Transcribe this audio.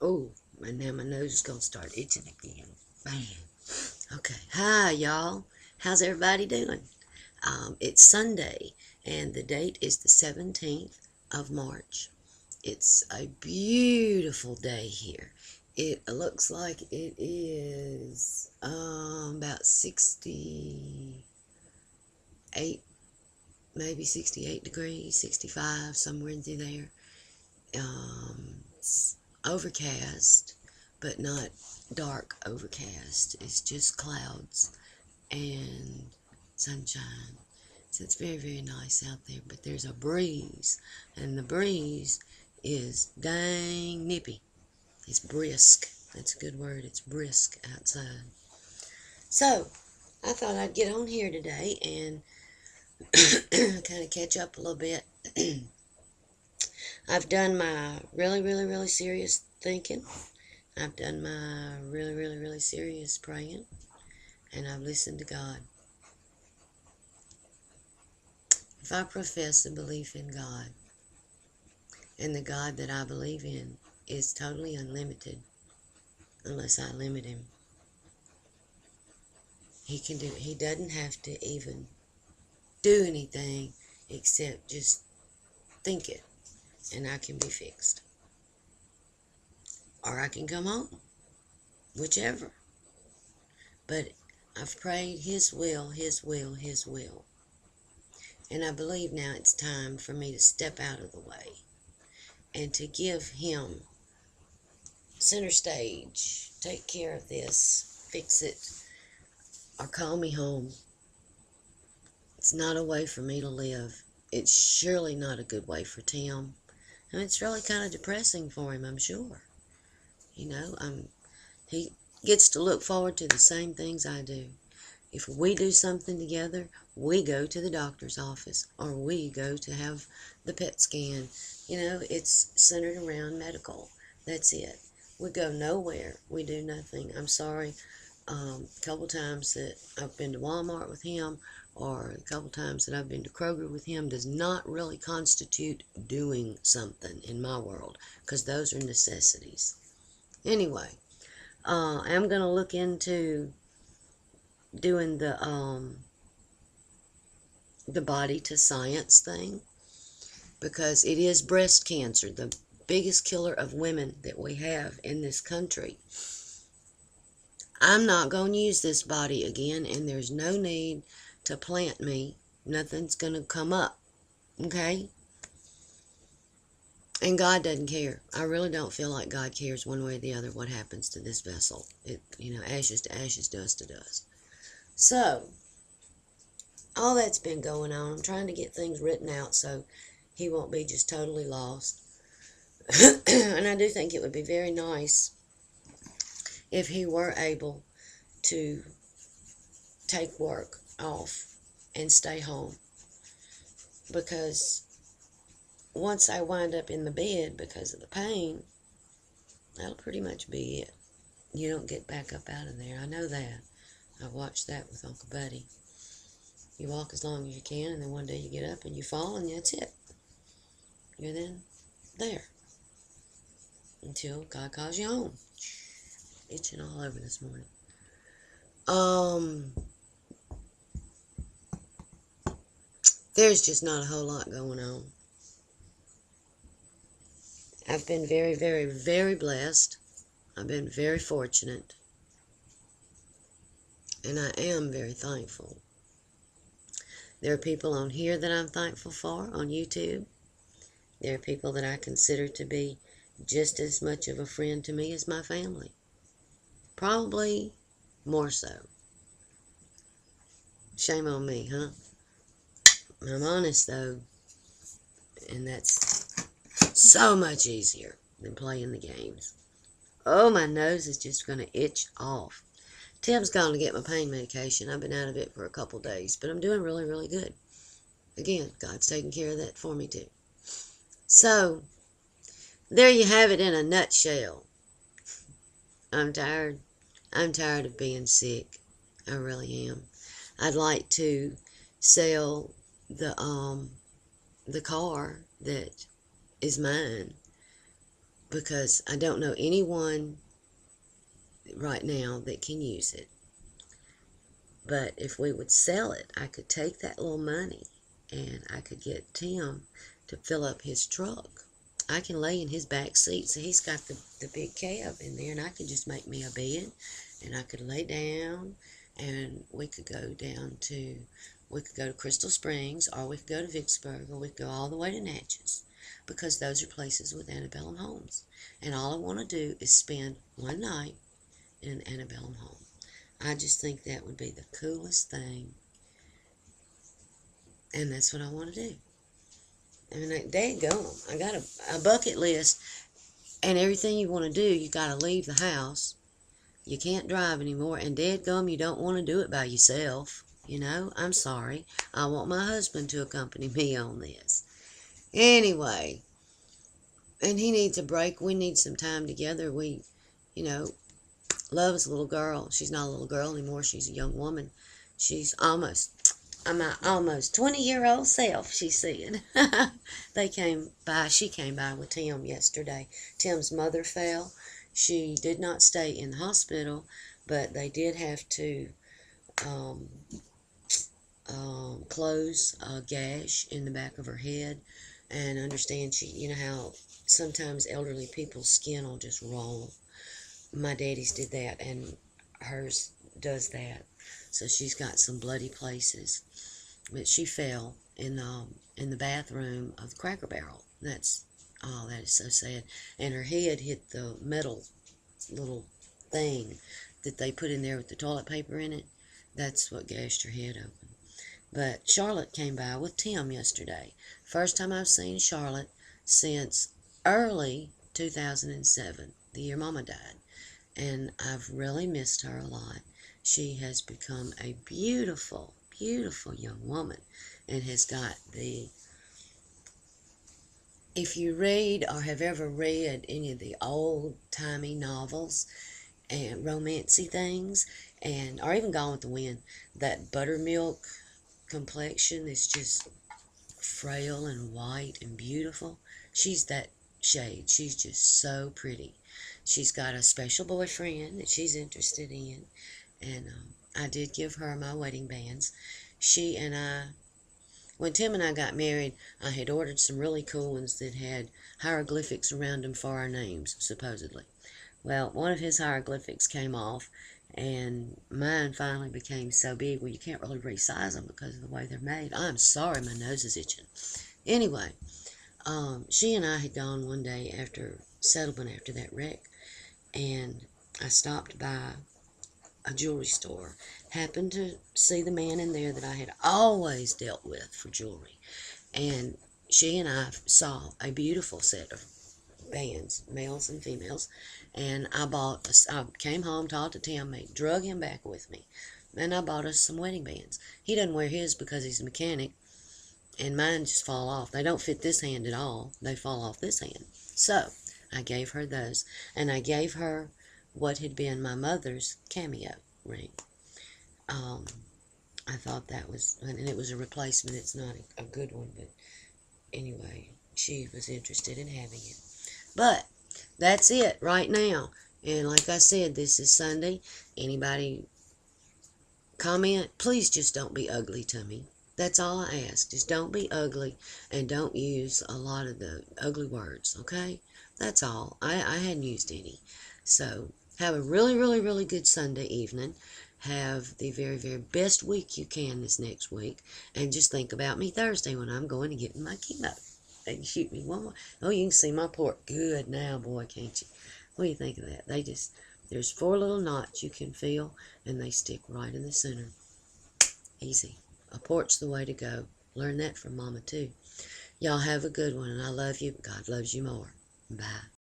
Oh, and now my nose is going to start itching again. Bam. Okay. Hi, y'all. How's everybody doing? It's Sunday, and the date is the 17th of March. It's a beautiful day here. It looks like it is about 68, maybe 68 degrees, 65, somewhere in through there. It's overcast, but not dark overcast. It's just clouds and sunshine. So it's very, very nice out there. But there's a breeze, and the breeze is dang nippy. It's brisk. That's a good word. It's brisk outside. So I thought I'd get on here today and kind of catch up a little bit. I've done my really, really, really serious thinking. I've done my really, really, really serious praying. And I've listened to God. If I profess a belief in God, and the God that I believe in is totally unlimited, unless I limit him, he doesn't have to even do anything except just think it, and I can be fixed. Or I can come home, whichever. But I've prayed his will, his will, his will. And I believe now it's time for me to step out of the way and to give him center stage. Take care of this, fix it, or call me home. It's not a way for me to live. It's surely not a good way for Tim. And it's really kind of depressing for him, I'm sure. You know, he gets to look forward to the same things I do. If we do something together, we go to the doctor's office, or we go to have the PET scan. You know, it's centered around medical. That's it. We go nowhere. We do nothing. I'm sorry. A couple times that I've been to Walmart with him, or a couple times that I've been to Kroger with him, does not really constitute doing something in my world, because those are necessities. Anyway, I'm going to look into doing the body to science thing, because it is breast cancer, the biggest killer of women that we have in this country. I'm not going to use this body again, and there's no need to plant me. Nothing's going to come up, okay? And God doesn't care. I really don't feel like God cares one way or the other what happens to this vessel. Ashes to ashes, dust to dust. So, all that's been going on. I'm trying to get things written out so he won't be just totally lost. And I do think it would be very nice if he were able to take work off and stay home. Because once I wind up in the bed because of the pain, that'll pretty much be it. You don't get back up out of there. I know that. I watched that with Uncle Buddy. You walk as long as you can, and then one day you get up and you fall, and that's it. You're then there until God calls you home. Itching all over this morning. There's just not a whole lot going on. I've been very, very, very blessed. I've been very fortunate. And I am very thankful. There are people on here that I'm thankful for on YouTube. There are people that I consider to be just as much of a friend to me as my family. Probably more so. Shame on me, huh? I'm honest, though. And that's so much easier than playing the games. Oh, my nose is just going to itch off. Tim's gone to get my pain medication. I've been out of it for a couple days, but I'm doing really, really good. Again, God's taking care of that for me, too. So, there you have it in a nutshell. I'm tired. I'm tired of being sick. I really am. I'd like to sell the car that is mine, because I don't know anyone right now that can use it. But if we would sell it, I could take that little money and I could get Tim to fill up his truck. I can lay in his back seat, so he's got the big cab in there, and I could just make me a bed, and I could lay down, and we could go to Crystal Springs, or we could go to Vicksburg, or we could go all the way to Natchez, because those are places with antebellum homes. And all I want to do is spend one night in an antebellum home. I just think that would be the coolest thing, and that's what I want to do. I mean, daggone, I got a bucket list, and everything you want to do, you got to leave the house. You can't drive anymore, and dadgum, you don't want to do it by yourself. You know, I'm sorry. I want my husband to accompany me on this. Anyway, and he needs a break. We need some time together. Love is a little girl. She's not a little girl anymore. She's a young woman. She's my almost 20-year-old self, she said. She came by with Tim yesterday. Tim's mother fell. She did not stay in the hospital, but they did have to close a gash in the back of her head. And understand, you know how sometimes elderly people's skin will just roll. My daddy's did that, and hers does that. So she's got some bloody places. But she fell in the bathroom of the Cracker Barrel. That is so sad. And her head hit the metal little thing that they put in there with the toilet paper in it. That's what gashed her head open. But Charlotte came by with Tim yesterday. First time I've seen Charlotte since early 2007, the year Mama died. And I've really missed her a lot. She has become a beautiful, beautiful young woman, and has got if you read or have ever read any of the old-timey novels and romancy things, or even Gone with the Wind, that buttermilk complexion is just frail and white and beautiful. She's that shade. She's just so pretty. She's got a special boyfriend that she's interested in, and I did give her my wedding bands. When Tim and I got married, I had ordered some really cool ones that had hieroglyphics around them for our names, supposedly. Well, one of his hieroglyphics came off, and mine finally became so big, well, you can't really resize them because of the way they're made. I'm sorry, my nose is itching. Anyway, she and I had gone one day after settlement after that wreck, and I stopped by a jewelry store, happened to see the man in there that I had always dealt with for jewelry, and she and I saw a beautiful set of bands, males and females, and I came home, talked to Tim, drug him back with me, and I bought us some wedding bands. He doesn't wear his because he's a mechanic, and mine just fall off. They don't fit this hand at all. They fall off this hand. So I gave her those, and I gave her what had been my mother's cameo ring. I thought that was, and it was a replacement. It's not a good one, but anyway, she was interested in having it. But that's it right now. And like I said, this is Sunday. Anybody comment, please just don't be ugly to me. That's all I ask. Just don't be ugly, and don't use a lot of the ugly words, okay? That's all. I hadn't used any. So have a really, really, really good Sunday evening. Have the very, very best week you can this next week. And just think about me Thursday when I'm going to get my chemo. They can shoot me one more. Oh, you can see my port good now, boy, can't you? What do you think of that? There's 4 little knots you can feel, and they stick right in the center. Easy. A port's the way to go. Learn that from Mama, too. Y'all have a good one, and I love you, but God loves you more. Bye.